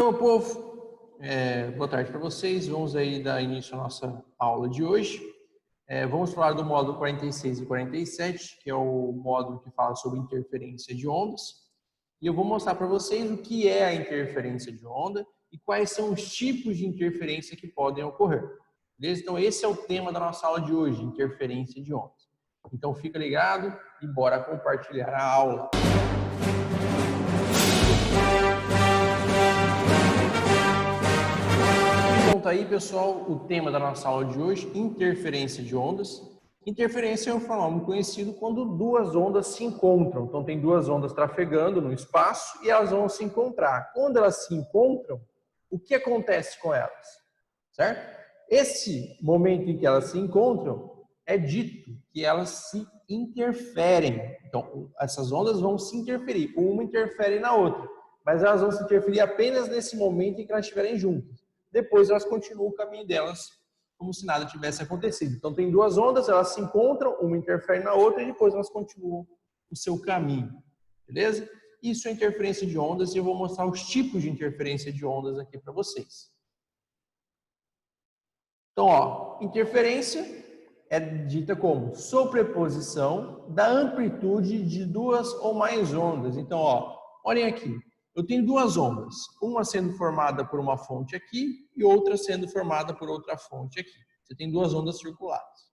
Então, meu povo, boa tarde para vocês. Vamos aí dar início à nossa aula de hoje. Vamos falar do módulo 46 e 47, que é o módulo que fala sobre interferência de ondas. E eu vou mostrar para vocês o que é a interferência de onda e quais são os tipos de interferência que podem ocorrer. Beleza? Então, esse é o tema da nossa aula de hoje, interferência de ondas. Então, fica ligado e bora compartilhar a aula. Então, tá aí, pessoal, o tema da nossa aula de hoje, interferência de ondas. Interferência é um fenômeno conhecido quando duas ondas se encontram. Então, tem duas ondas trafegando no espaço e elas vão se encontrar. Quando elas se encontram, o que acontece com elas? Certo? Esse momento em que elas se encontram, é dito que elas se interferem. Então, essas ondas vão se interferir. Uma interfere na outra, mas elas vão se interferir apenas nesse momento em que elas estiverem juntas. Depois, elas continuam o caminho delas como se nada tivesse acontecido. Então, tem duas ondas, elas se encontram, uma interfere na outra e depois elas continuam o seu caminho. Beleza? Isso é interferência de ondas e eu vou mostrar os tipos de interferência de ondas aqui para vocês. Então, ó, interferência é dita como sobreposição da amplitude de duas ou mais ondas. Então, ó, olhem aqui. Eu tenho duas ondas, uma sendo formada por uma fonte aqui e outra sendo formada por outra fonte aqui. Você tem duas ondas circulares.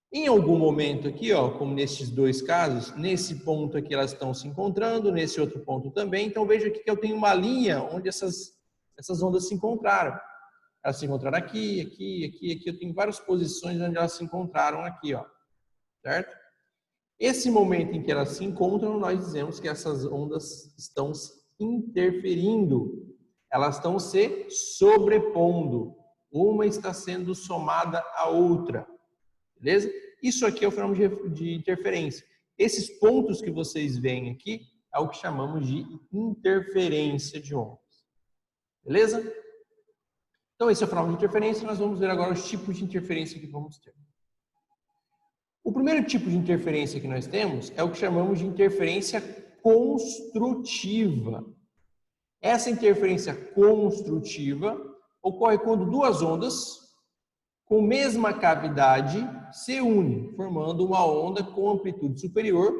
Em algum momento aqui, ó, como nesses dois casos, nesse ponto aqui elas estão se encontrando, nesse outro ponto também. Então, veja aqui que eu tenho uma linha onde essas ondas se encontraram. Elas se encontraram aqui, aqui, aqui, aqui. Eu tenho várias posições onde elas se encontraram aqui, ó. Certo? Esse momento em que elas se encontram, nós dizemos que essas ondas estão interferindo. Elas estão se sobrepondo. Uma está sendo somada à outra. Beleza? Isso aqui é o fenômeno de interferência. Esses pontos que vocês veem aqui é o que chamamos de interferência de ondas. Beleza? Então, esse é o fenômeno de interferência. Nós vamos ver agora os tipos de interferência que vamos ter. O primeiro tipo de interferência que nós temos é o que chamamos de interferência construtiva. Essa interferência construtiva ocorre quando duas ondas com mesma cavidade se unem, formando uma onda com amplitude superior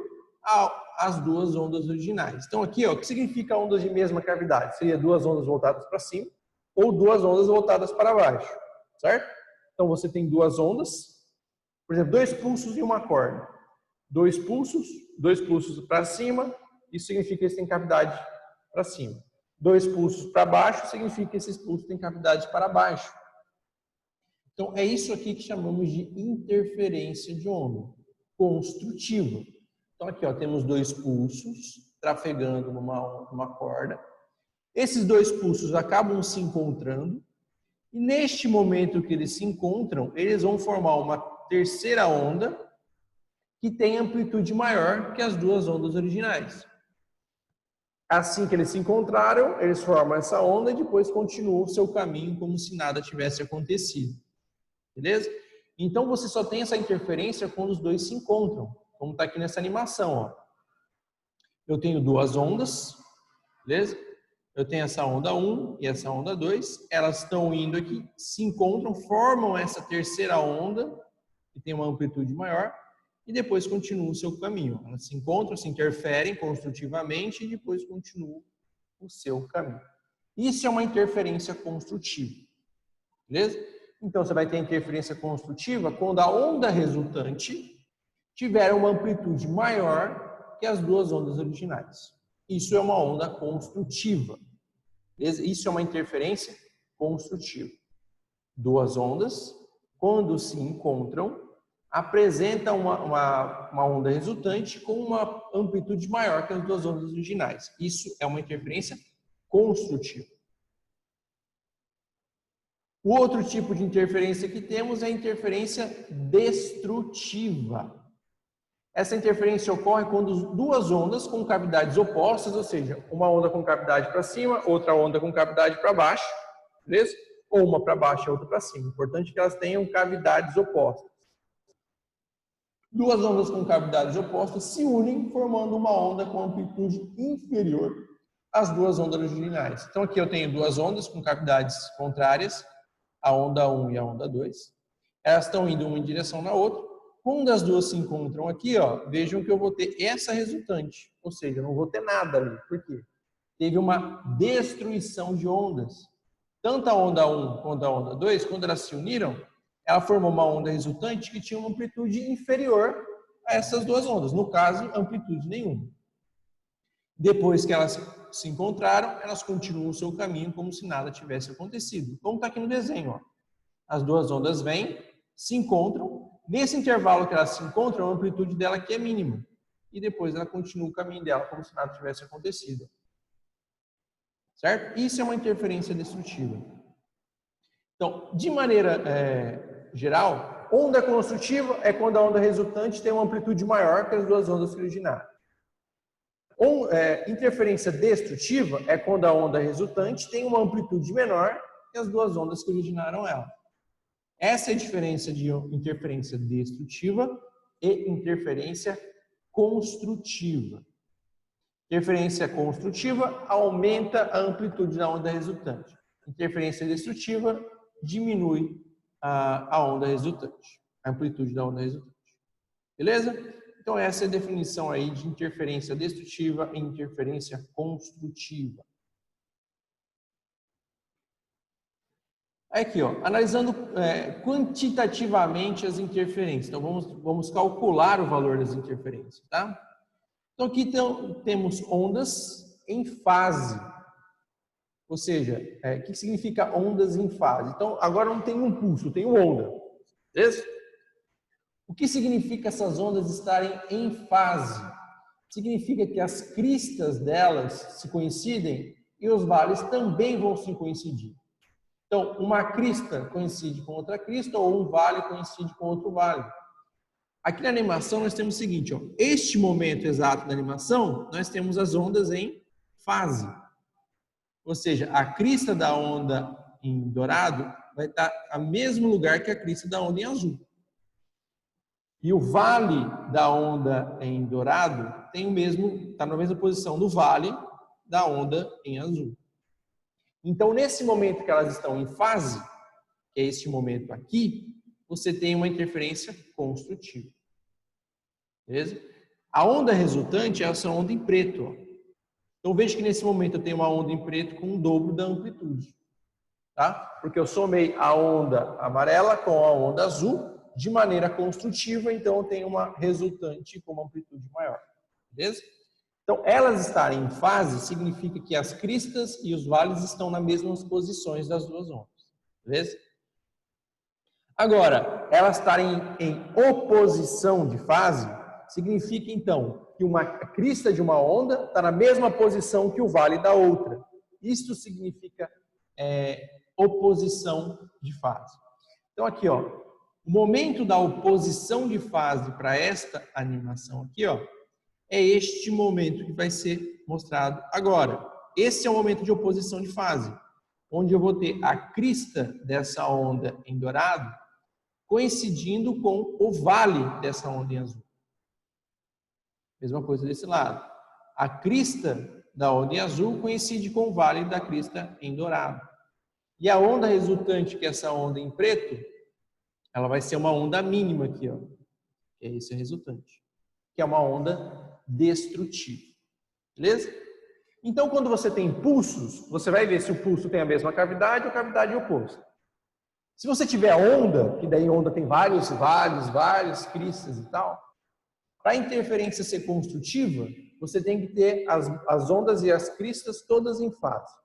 às duas ondas originais. Então, aqui, ó, o que significa ondas de mesma cavidade? Seria duas ondas voltadas para cima ou duas ondas voltadas para baixo, certo? Então, você tem duas ondas, por exemplo, dois pulsos e uma corda. Dois pulsos para cima, isso significa que eles têm cavidade para cima. Dois pulsos para baixo, significa que esses pulsos têm cavidade para baixo. Então, é isso aqui que chamamos de interferência de onda construtiva. Então, aqui, ó, temos dois pulsos trafegando numa corda. Esses dois pulsos acabam se encontrando e neste momento que eles se encontram, eles vão formar uma terceira onda que tem amplitude maior que as duas ondas originais. Assim que eles se encontraram, eles formam essa onda e depois continuam o seu caminho como se nada tivesse acontecido. Beleza? Então, você só tem essa interferência quando os dois se encontram, como está aqui nessa animação, ó. Eu tenho duas ondas, beleza? Eu tenho essa onda 1 e essa onda 2, elas estão indo aqui, se encontram, formam essa terceira onda, que tem uma amplitude maior, e depois continuam o seu caminho. Elas se encontram, se interferem construtivamente e depois continuam o seu caminho. Isso é uma interferência construtiva, beleza? Então, você vai ter interferência construtiva quando a onda resultante tiver uma amplitude maior que as duas ondas originais. Isso é uma onda construtiva. Beleza? Isso é uma interferência construtiva. Duas ondas, quando se encontram, apresentam uma onda resultante com uma amplitude maior que as duas ondas originais. Isso é uma interferência construtiva. O outro tipo de interferência que temos é a interferência destrutiva. Essa interferência ocorre quando duas ondas com cavidades opostas, ou seja, uma onda com cavidade para cima, outra onda com cavidade para baixo, beleza? Ou uma para baixo e outra para cima. Importante que elas tenham cavidades opostas. Duas ondas com cavidades opostas se unem, formando uma onda com amplitude inferior as duas ondas longitudinais. Então aqui eu tenho duas ondas com cavidades contrárias, a onda 1 e a onda 2. Elas estão indo uma em direção na outra. Quando as duas se encontram aqui, ó, vejam que eu vou ter essa resultante. Ou seja, eu não vou ter nada ali. Por quê? Teve uma destruição de ondas. Tanto a onda 1 quanto a onda 2, quando elas se uniram, ela formou uma onda resultante que tinha uma amplitude inferior a essas duas ondas. No caso, amplitude nenhuma. Depois que elas se encontraram, elas continuam o seu caminho como se nada tivesse acontecido. Como está aqui no desenho, ó. As duas ondas vêm, se encontram. Nesse intervalo que elas se encontram, a amplitude dela aqui é mínima. E depois ela continua o caminho dela como se nada tivesse acontecido. Certo? Isso é uma interferência destrutiva. Então, de maneira geral, onda construtiva é quando a onda resultante tem uma amplitude maior que as duas ondas que originaram. Interferência destrutiva é quando a onda resultante tem uma amplitude menor que as duas ondas que originaram ela. Essa é a diferença de interferência destrutiva e interferência construtiva. Interferência construtiva aumenta a amplitude da onda resultante. Interferência destrutiva diminui a onda resultante, a amplitude da onda resultante. Beleza? Então essa é a definição aí de interferência destrutiva e interferência construtiva. Aqui, ó, analisando quantitativamente as interferências. Então vamos calcular o valor das interferências, tá? Então aqui temos ondas em fase. Ou seja, o que significa ondas em fase? Então agora não tem um pulso, tem uma onda. Beleza? O que significa essas ondas estarem em fase? Significa que as cristas delas se coincidem e os vales também vão se coincidir. Então, uma crista coincide com outra crista ou um vale coincide com outro vale. Aqui na animação nós temos o seguinte, ó, este momento exato da animação, nós temos as ondas em fase. Ou seja, a crista da onda em dourado vai estar no mesmo lugar que a crista da onda em azul. E o vale da onda em dourado tem está na mesma posição do vale da onda em azul. Então, nesse momento que elas estão em fase, que é este momento aqui, você tem uma interferência construtiva. Beleza? A onda resultante é essa onda em preto. Ó. Então, veja que nesse momento eu tenho uma onda em preto com o dobro da amplitude. Tá? Porque eu somei a onda amarela com a onda azul de maneira construtiva, então eu tenho uma resultante com uma amplitude maior. Beleza? Então, elas estarem em fase significa que as cristas e os vales estão nas mesmas posições das duas ondas. Beleza? Agora, elas estarem em oposição de fase significa, então, que uma crista de uma onda está na mesma posição que o vale da outra. Isto significa oposição de fase. Então, aqui, ó, o momento da oposição de fase para esta animação aqui, ó, é este momento que vai ser mostrado agora. Esse é o momento de oposição de fase, onde eu vou ter a crista dessa onda em dourado coincidindo com o vale dessa onda em azul. Mesma coisa desse lado. A crista da onda em azul coincide com o vale da crista em dourado. E a onda resultante, que é essa onda em preto, ela vai ser uma onda mínima aqui, ó. Esse é o resultante. Que é uma onda destrutiva. Beleza? Então, quando você tem pulsos, você vai ver se o pulso tem a mesma cavidade ou cavidade oposta. Se você tiver onda, que daí onda tem vários cristas e tal, para a interferência ser construtiva, você tem que ter as ondas e as cristas todas em fase.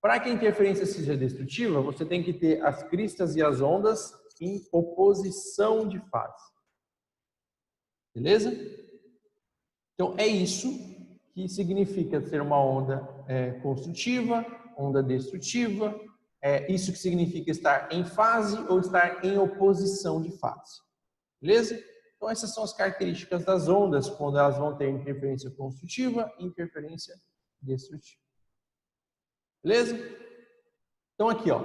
Para que a interferência seja destrutiva, você tem que ter as cristas e as ondas em oposição de fase. Beleza? Então, é isso que significa ser uma onda construtiva, onda destrutiva. É isso que significa estar em fase ou estar em oposição de fase. Beleza? Então, essas são as características das ondas quando elas vão ter interferência construtiva e interferência destrutiva. Beleza? Então, aqui, ó.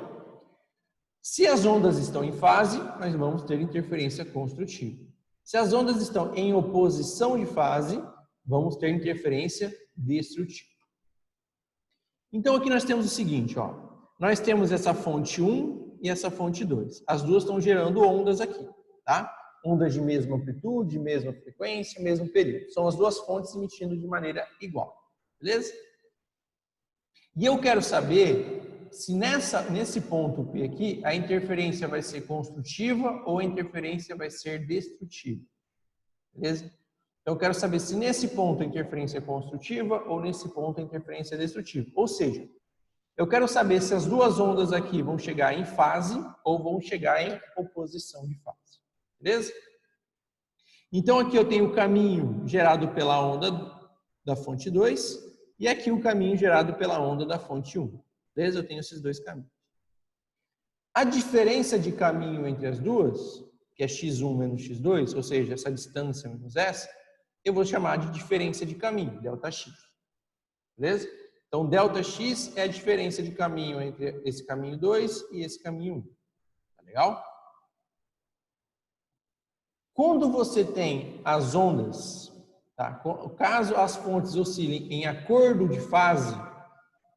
Se as ondas estão em fase, nós vamos ter interferência construtiva. Se as ondas estão em oposição de fase, vamos ter interferência destrutiva. Então aqui nós temos o seguinte, ó. Nós temos essa fonte 1 e essa fonte 2. As duas estão gerando ondas aqui, tá? Ondas de mesma amplitude, mesma frequência, mesmo período. São as duas fontes emitindo de maneira igual, beleza? E eu quero saber se nesse ponto P aqui, a interferência vai ser construtiva ou a interferência vai ser destrutiva, beleza? Então eu quero saber se nesse ponto a interferência é construtiva ou nesse ponto a interferência é destrutiva. Ou seja, eu quero saber se as duas ondas aqui vão chegar em fase ou vão chegar em oposição de fase. Beleza? Então aqui eu tenho o caminho gerado pela onda da fonte 2 e aqui o caminho gerado pela onda da fonte 1. Beleza? Eu tenho esses dois caminhos. A diferença de caminho entre as duas, que é x1 menos x2, ou seja, essa distância menos essa, eu vou chamar de diferença de caminho, ΔX. Beleza? Então, ΔX é a diferença de caminho entre esse caminho 2 e esse caminho 1. Tá legal? Quando você tem as ondas, tá? Caso as fontes oscilem em acordo de fase,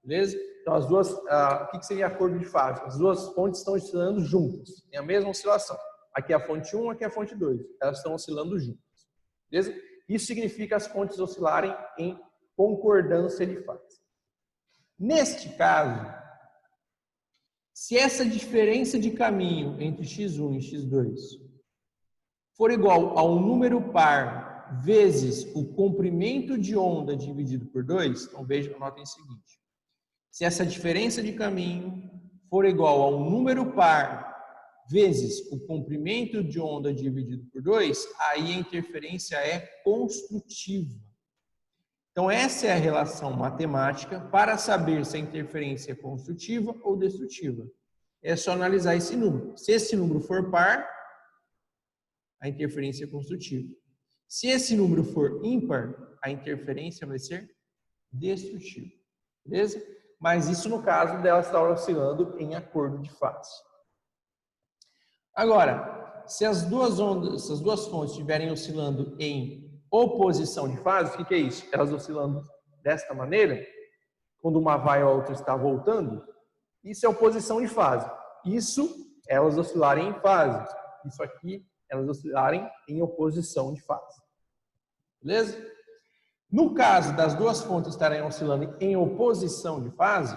beleza? Então, as duas, o que seria acordo de fase? As duas fontes estão oscilando juntas, tem a mesma oscilação. Aqui é a fonte 1, aqui é a fonte 2. Elas estão oscilando juntas, beleza? Isso significa as fontes oscilarem em concordância de fase. Neste caso, se essa diferença de caminho entre x1 e x2 for igual a um número par vezes o comprimento de onda dividido por 2, então vejam, notem o seguinte. Se essa diferença de caminho for igual a um número par vezes o comprimento de onda dividido por 2, aí a interferência é construtiva. Então, essa é a relação matemática para saber se a interferência é construtiva ou destrutiva. É só analisar esse número. Se esse número for par, a interferência é construtiva. Se esse número for ímpar, a interferência vai ser destrutiva. Beleza? Mas isso no caso dela estar oscilando em acordo de fase. Agora, se as duas ondas, se as duas fontes estiverem oscilando em oposição de fase, o que é isso? Elas oscilando desta maneira, quando uma vai e a outra está voltando, isso é oposição de fase. Isso, elas oscilarem em fase. Isso aqui, elas oscilarem em oposição de fase. Beleza? No caso das duas fontes estarem oscilando em oposição de fase,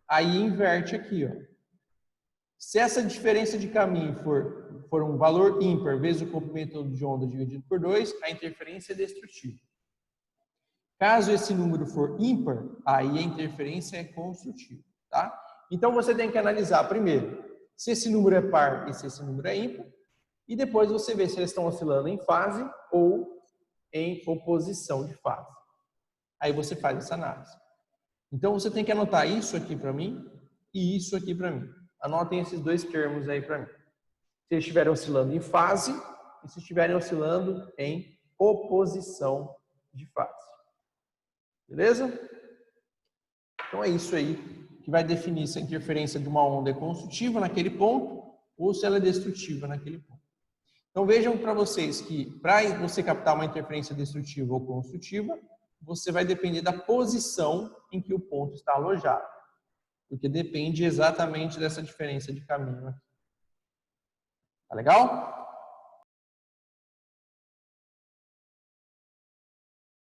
aí inverte aqui, ó. Se essa diferença de caminho for um valor ímpar vezes o comprimento de onda dividido por 2, a interferência é destrutiva. Caso esse número for ímpar, aí a interferência é construtiva, tá? Então você tem que analisar primeiro se esse número é par e se esse número é ímpar, e depois você vê se eles estão oscilando em fase ou em oposição de fase. Aí você faz essa análise. Então você tem que anotar isso aqui para mim e isso aqui para mim. Anotem esses dois termos aí para mim. Se eles estiverem oscilando em fase e se estiverem oscilando em oposição de fase. Beleza? Então é isso aí que vai definir se a interferência de uma onda é construtiva naquele ponto ou se ela é destrutiva naquele ponto. Então vejam para vocês que para você captar uma interferência destrutiva ou construtiva, você vai depender da posição em que o ponto está alojado. Porque depende exatamente dessa diferença de caminho aqui. Tá legal?